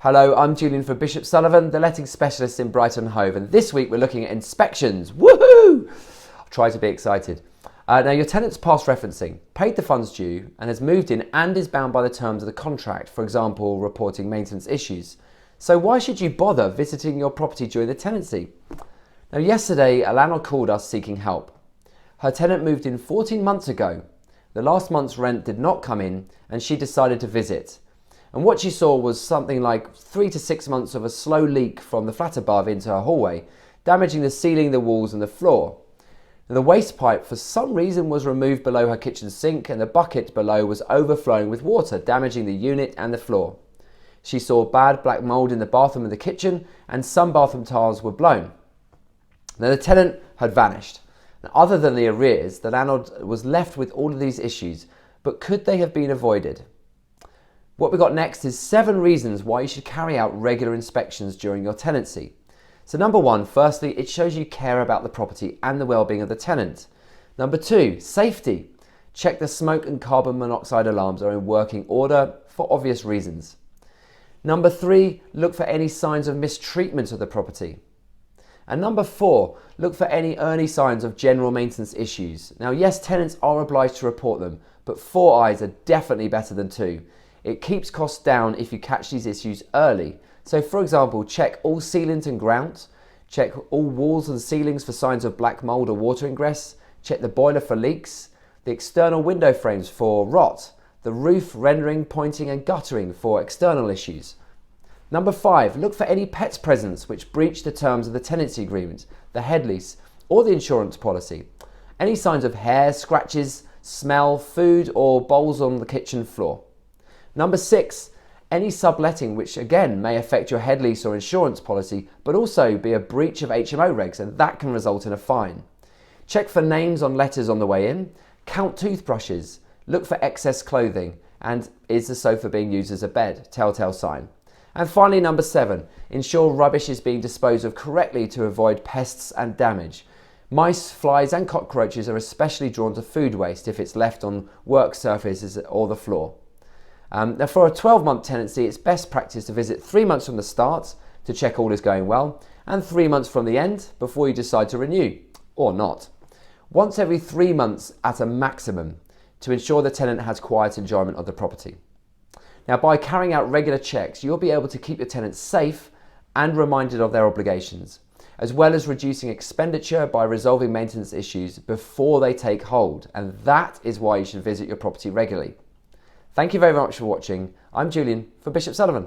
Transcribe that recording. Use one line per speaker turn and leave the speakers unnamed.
Hello, I'm Julian for Bishop Sullivan, the letting specialist in Brighton and Hove, and this week we're looking at inspections. Woohoo! I'll try to be excited. Now, your tenant's passed referencing, paid the funds due, and has moved in and is bound by the terms of the contract, for example, reporting maintenance issues. So why should you bother visiting your property during the tenancy? Now, yesterday, a landlord called us seeking help. Her tenant moved in 14 months ago. The last month's rent did not come in, and she decided to visit. And what she saw was something like 3 to 6 months of a slow leak from the flat above into her hallway, damaging the ceiling, the walls and the floor. And the waste pipe for some reason was removed below her kitchen sink, and the bucket below was overflowing with water, damaging the unit and the floor. She saw bad black mould in the bathroom and the kitchen, and some bathroom tiles were blown. Now, the tenant had vanished. Now, other than the arrears, the landlord was left with all of these issues, but could they have been avoided? What we got next is 7 reasons why you should carry out regular inspections during your tenancy. So number 1, firstly, it shows you care about the property and the well-being of the tenant. Number 2, safety. Check the smoke and carbon monoxide alarms are in working order for obvious reasons. Number 3, look for any signs of mistreatment of the property. And number 4, look for any early signs of general maintenance issues. Now, yes, tenants are obliged to report them, but 4 eyes are definitely better than 2. It keeps costs down if you catch these issues early. So for example, check all ceilings and grout, check all walls and ceilings for signs of black mould or water ingress, check the boiler for leaks, the external window frames for rot, the roof, rendering, pointing and guttering for external issues. Number 5, look for any pets presence which breach the terms of the tenancy agreement, the head lease or the insurance policy. Any signs of hair, scratches, smell, food or bowls on the kitchen floor. Number 6, any subletting which again may affect your head lease or insurance policy, but also be a breach of HMO regs, and that can result in a fine. Check for names on letters on the way in, count toothbrushes, look for excess clothing, and is the sofa being used as a bed? Telltale sign. And finally, number 7, ensure rubbish is being disposed of correctly to avoid pests and damage. Mice, flies and cockroaches are especially drawn to food waste if it's left on work surfaces or the floor. Now, for a 12-month tenancy, it's best practice to visit 3 months from the start to check all is going well, and 3 months from the end before you decide to renew, or not. Once every 3 months at a maximum to ensure the tenant has quiet enjoyment of the property. Now, by carrying out regular checks, you'll be able to keep your tenants safe and reminded of their obligations, as well as reducing expenditure by resolving maintenance issues before they take hold, and that is why you should visit your property regularly. Thank you very much for watching. I'm Julian for Bishop Sullivan.